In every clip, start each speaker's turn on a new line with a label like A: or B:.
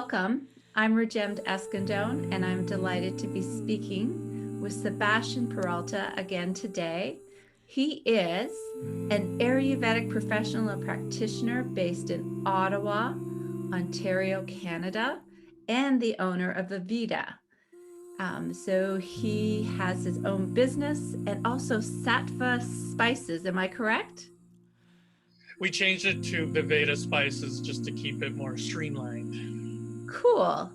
A: Welcome. I'm Rajemed Eskandone, and I'm delighted to be speaking with Sebastian Peralta again today. He is an Ayurvedic professional and practitioner based in Ottawa, Ontario, Canada, and the owner of Ayurveda. So he has his own business and also sattva spices. Am I correct?
B: We changed it to Ayurveda spices just to keep it more streamlined.
A: Cool.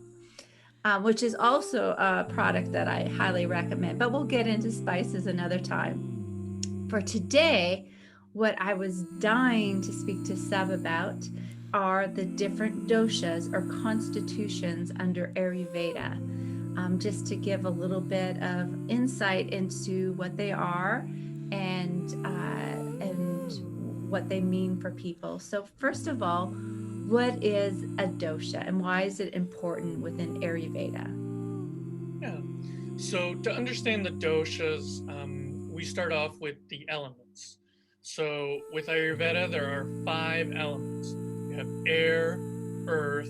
A: Which is also a product that I highly recommend, but we'll get into spices another time. For today, what I was dying to speak to Seb about are the different doshas or constitutions under Ayurveda, just to give a little bit of insight into what they are and what they mean for people. So first of all, what is a dosha and why is it important within Ayurveda?
B: Yeah. So to understand the doshas, we start off with the elements. So with Ayurveda, there are 5 elements. You have air, earth,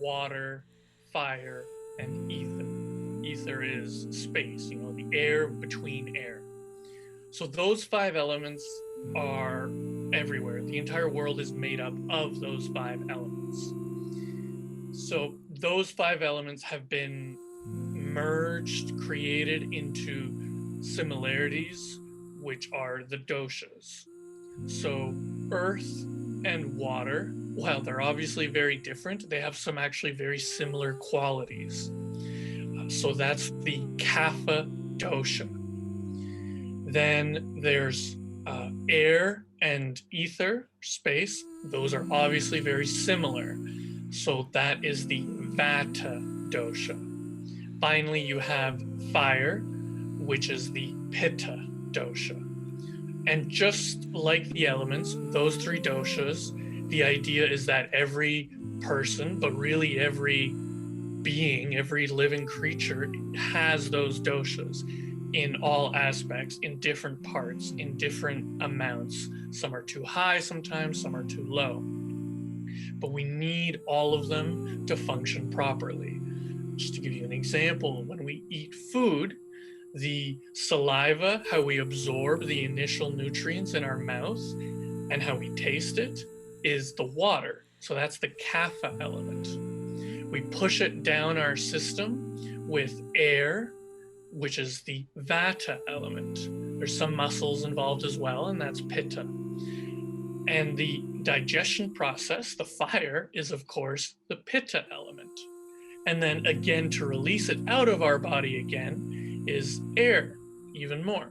B: water, fire, and ether. Ether is space, the air between air. So those 5 elements are everywhere. The entire world is made up of those 5 elements. So those 5 elements have been merged, created into similarities, which are the doshas. So earth and water, while they're obviously very different, they have some actually very similar qualities. So that's the kapha dosha. Then there's air and ether, space. Those are obviously very similar. So that is the vata dosha. Finally, you have fire, which is the pitta dosha. And just like the elements, those 3 doshas, the idea is that every person, but really every being, every living creature has those doshas in all aspects, in different parts, in different amounts. Some are too high sometimes, some are too low. But we need all of them to function properly. Just to give you an example, when we eat food, the saliva, how we absorb the initial nutrients in our mouth and how we taste it, is the water. So that's the kapha element. We push it down our system with air, which is the vata element. There's some muscles involved as well, and that's pitta. And the digestion process, the fire, is of course the pitta element. And then again, to release it out of our body again is air, even more.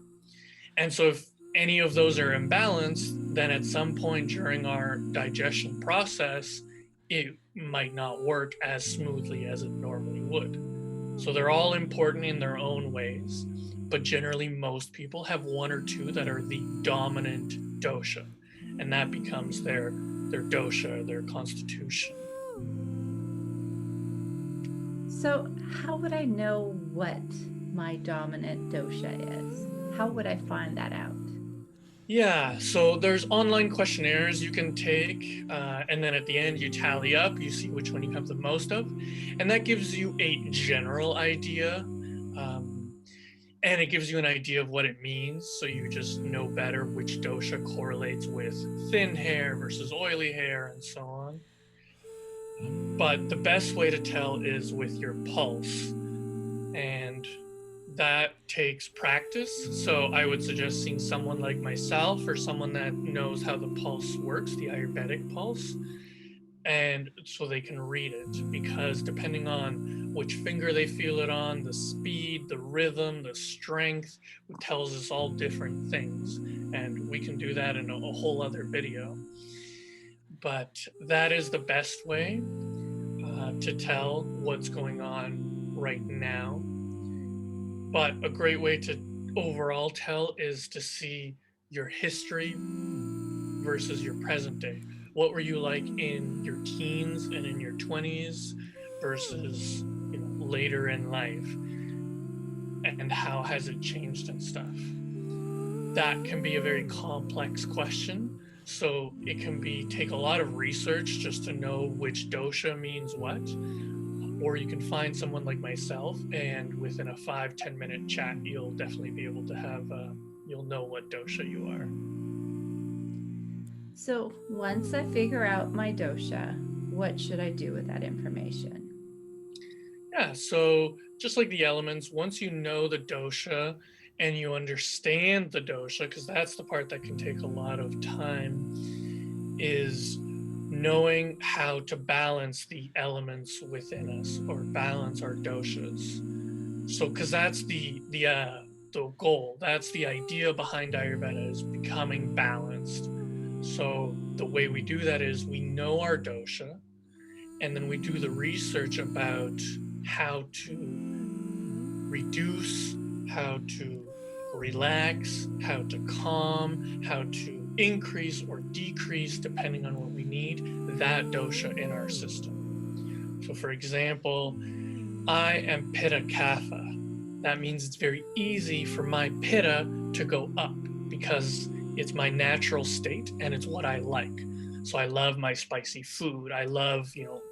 B: And so if any of those are imbalanced, then at some point during our digestion process, it might not work as smoothly as it normally would. So they're all important in their own ways, but generally most people have 1 or 2 that are the dominant dosha, and that becomes their dosha, their constitution.
A: So how would I know what my dominant dosha is? How would I find that out?
B: Yeah, so there's online questionnaires you can take, and then at the end you tally up, you see which one you have the most of, and that gives you a general idea, and it gives you an idea of what it means, so you just know better which dosha correlates with thin hair versus oily hair and so on. But the best way to tell is with your pulse, and that takes practice. So I would suggest seeing someone like myself or someone that knows how the pulse works, the Ayurvedic pulse, and so they can read it, because depending on which finger they feel it on, the speed, the rhythm, the strength, it tells us all different things, and we can do that in a whole other video. But that is the best way to tell what's going on right now. But a great way to overall tell is to see your history versus your present day. What were you like in your teens and in your 20s versus later in life? And how has it changed and stuff? That can be a very complex question, So it can take a lot of research just to know which dosha means what. Or you can find someone like myself, and within a 5-10 minute chat, you'll definitely be able to you'll know what dosha you are.
A: So once I figure out my dosha, what should I do with that information?
B: Yeah, so just like the elements, once you know the dosha and you understand the dosha, because that's the part that can take a lot of time, is knowing how to balance the elements within us or balance our doshas. So, because that's the goal, that's the idea behind Ayurveda, is becoming balanced. So the way we do that is we know our dosha, and then we do the research about how to reduce, how to relax, how to calm, how to increase or decrease, depending on what we need, that dosha in our system. So for example, I am Pitta Kapha. That means it's very easy for my Pitta to go up because it's my natural state and it's what I like. So I love my spicy food. I love,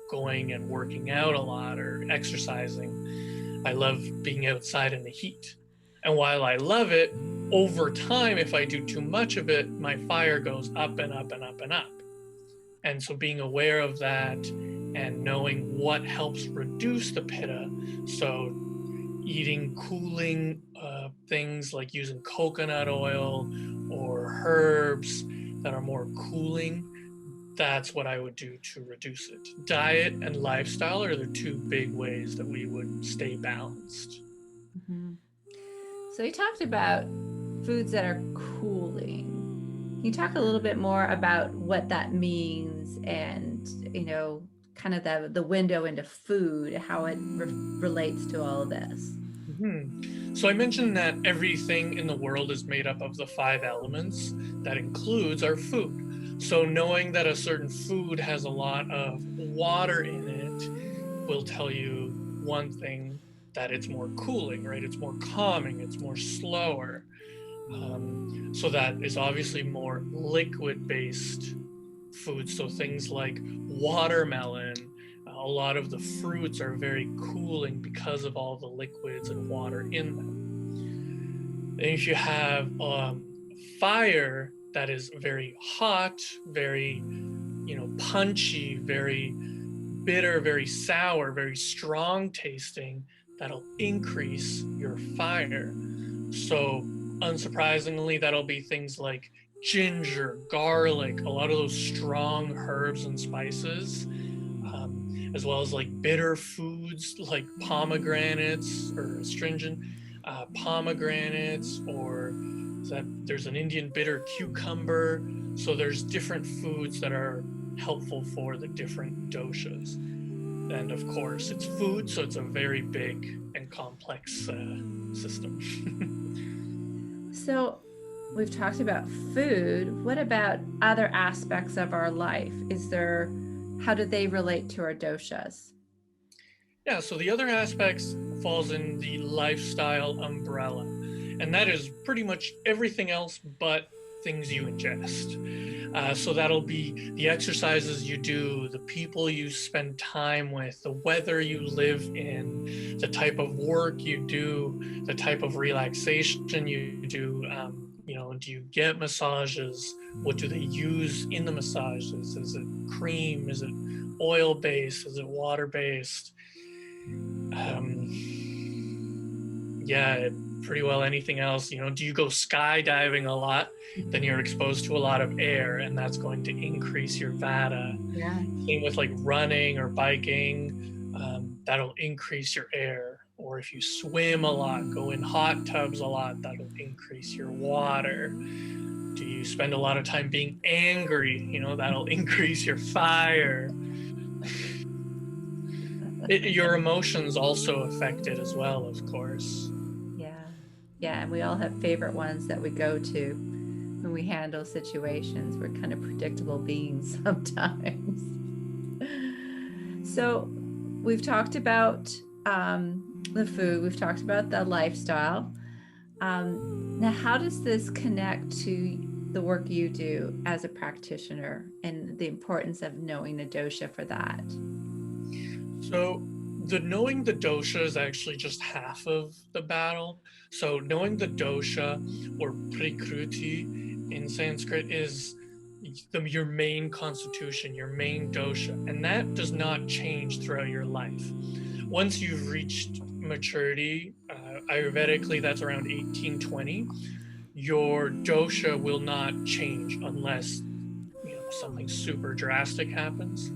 B: going and working out a lot or exercising. I love being outside in the heat. And while I love it, over time, if I do too much of it, my fire goes up and up and up and up. And so being aware of that and knowing what helps reduce the pitta, so eating cooling things like using coconut oil or herbs that are more cooling, that's what I would do to reduce it. Diet and lifestyle are the two big ways that we would stay balanced.
A: Mm-hmm. So you talked about foods that are cooling. Can you talk a little bit more about what that means and, kind of the window into food, how it relates to all of this?
B: Mm-hmm. So I mentioned that everything in the world is made up of the 5 elements. That includes our food. So knowing that a certain food has a lot of water in it will tell you one thing, that it's more cooling, right? It's more calming, it's more slower. So that is obviously more liquid-based foods. So things like watermelon, a lot of the fruits are very cooling because of all the liquids and water in them. And if you have fire that is very hot, very punchy, very bitter, very sour, very strong tasting, that'll increase your fire. So unsurprisingly, that'll be things like ginger, garlic, a lot of those strong herbs and spices, as well as like bitter foods like pomegranates or astringent pomegranates, or there's an Indian bitter cucumber. So there's different foods that are helpful for the different doshas. And of course, it's food, so it's a very big and complex system.
A: So we've talked about food. What about other aspects of our life? How do they relate to our doshas?
B: Yeah, so the other aspects falls in the lifestyle umbrella, and that is pretty much everything else but things you ingest. So that'll be the exercises you do, the people you spend time with, the weather you live in, the type of work you do, the type of relaxation you do. Do you get massages? What do they use in the massages? Is it cream? Is it oil based? Is it water based? Yeah, pretty well anything else. Do you go skydiving a lot? Then you're exposed to a lot of air, and that's going to increase your vata.
A: Yeah.
B: Same with like running or biking, that'll increase your air. Or if you swim a lot, go in hot tubs a lot, that'll increase your water. Do you spend a lot of time being angry? That'll increase your fire. Your emotions also affect it as well, of course.
A: Yeah, and we all have favorite ones that we go to when we handle situations. We're kind of predictable beings sometimes. So we've talked about the food, we've talked about the lifestyle. Now, how does this connect to the work you do as a practitioner and the importance of knowing a dosha for that?
B: So the knowing the dosha is actually just half of the battle. So knowing the dosha, or prakruti in Sanskrit, is your main constitution, your main dosha, and that does not change throughout your life. Once you've reached maturity, Ayurvedically, that's around 1820, your dosha will not change unless something super drastic happens.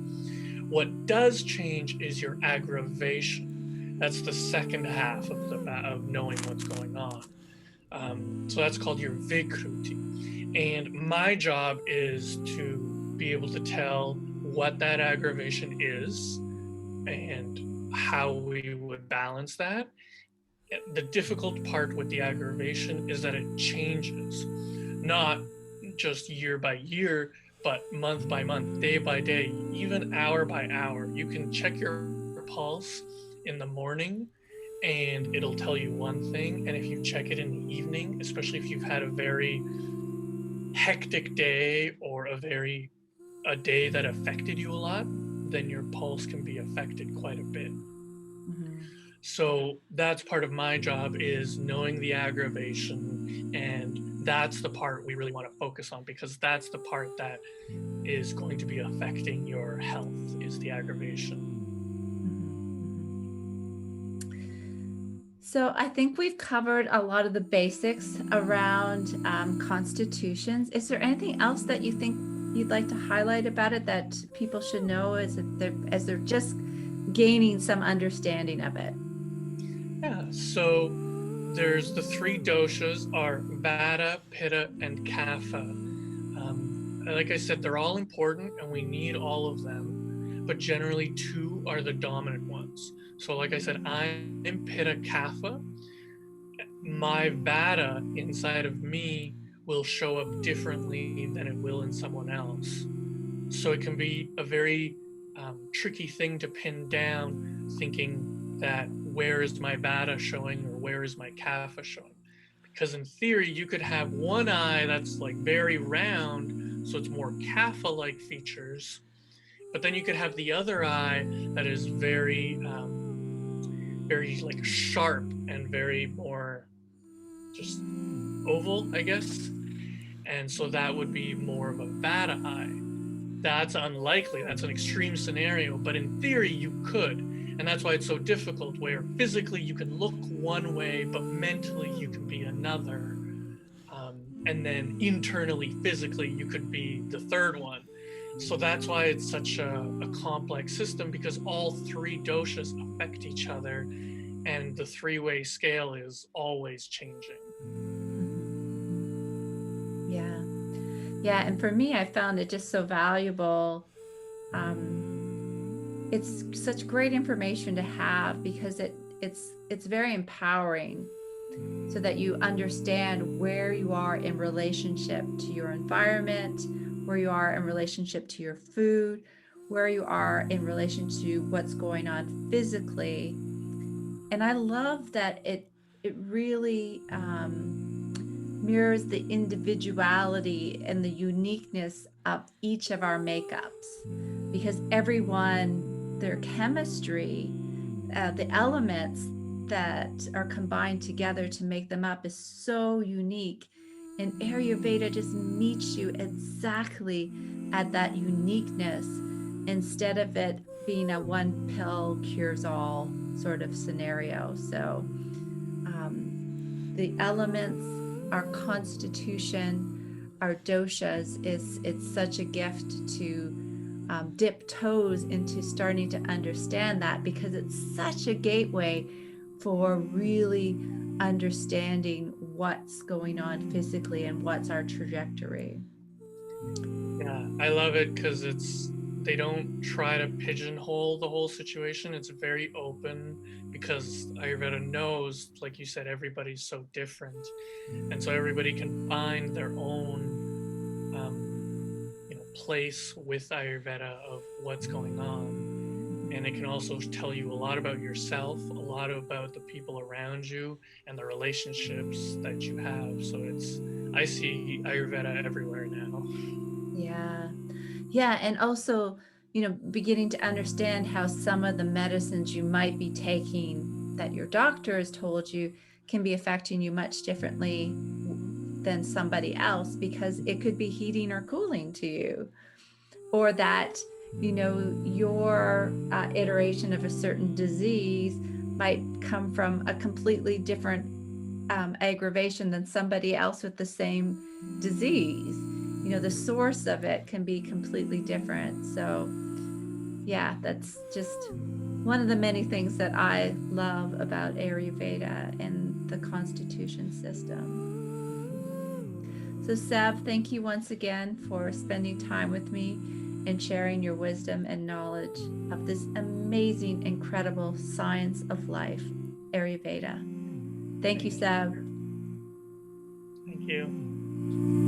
B: What does change is your aggravation. That's the second half of knowing what's going on. So that's called your vikruti. And my job is to be able to tell what that aggravation is and how we would balance that. The difficult part with the aggravation is that it changes, not just year by year, but month by month, day by day, even hour by hour. You can check your pulse in the morning and it'll tell you one thing. And if you check it in the evening, especially if you've had a very hectic day or a day that affected you a lot, then your pulse can be affected quite a bit.
A: Mm-hmm.
B: So that's part of my job, is knowing the aggravation, and that's the part we really want to focus on, because that's the part that is going to be affecting your health, is the aggravation.
A: So I think we've covered a lot of the basics around constitutions. Is there anything else that you think you'd like to highlight about it that people should know as they're just gaining some understanding of it?
B: Yeah, so there's the three doshas are Vata, Pitta, and Kapha. Like I said, they're all important and we need all of them, but generally two are the dominant ones. So like I said, I'm Pitta Kapha. My Vata inside of me will show up differently than it will in someone else. So it can be a very tricky thing to pin down, thinking that where is my Vata showing or where is my Kapha showing? Because in theory, you could have one eye that's like very round, so it's more Kapha-like features, but then you could have the other eye that is very, very like sharp and very more just oval, I guess. And so that would be more of a Vata eye. That's unlikely. That's an extreme scenario, but in theory, you could. And that's why it's so difficult, where physically you can look one way, but mentally you can be another. And then internally, physically, you could be the third one. So that's why it's such a complex system, because all three doshas affect each other, and the three-way scale is always changing.
A: Yeah, and for me, I found it just so valuable. It's such great information to have, because it's very empowering, so that you understand where you are in relationship to your environment, where you are in relationship to your food, where you are in relation to what's going on physically. And I love that it really mirrors the individuality and the uniqueness of each of our makeups, because everyone, their chemistry, the elements that are combined together to make them up is so unique. And Ayurveda just meets you exactly at that uniqueness, instead of it being a one pill cures all sort of scenario. So the elements, our constitution, our doshas, it's such a gift to dip toes into starting to understand that, because it's such a gateway for really understanding what's going on physically and what's our trajectory.
B: Yeah, I love it because they don't try to pigeonhole the whole situation. It's very open, because Ayurveda knows, like you said, everybody's so different, and so everybody can find their own place with Ayurveda of what's going on. And it can also tell you a lot about yourself, a lot about the people around you, and the relationships that you have. So it's I see Ayurveda everywhere now.
A: Yeah. Yeah. And also, beginning to understand how some of the medicines you might be taking that your doctor has told you can be affecting you much differently than somebody else, because it could be heating or cooling to you, or that, your iteration of a certain disease might come from a completely different aggravation than somebody else with the same disease. The source of it can be completely different. So yeah, that's just one of the many things that I love about Ayurveda and the Constitution system. So Seb, thank you once again for spending time with me and sharing your wisdom and knowledge of this amazing, incredible science of life, Ayurveda. Thank you, Seb.
B: Thank you.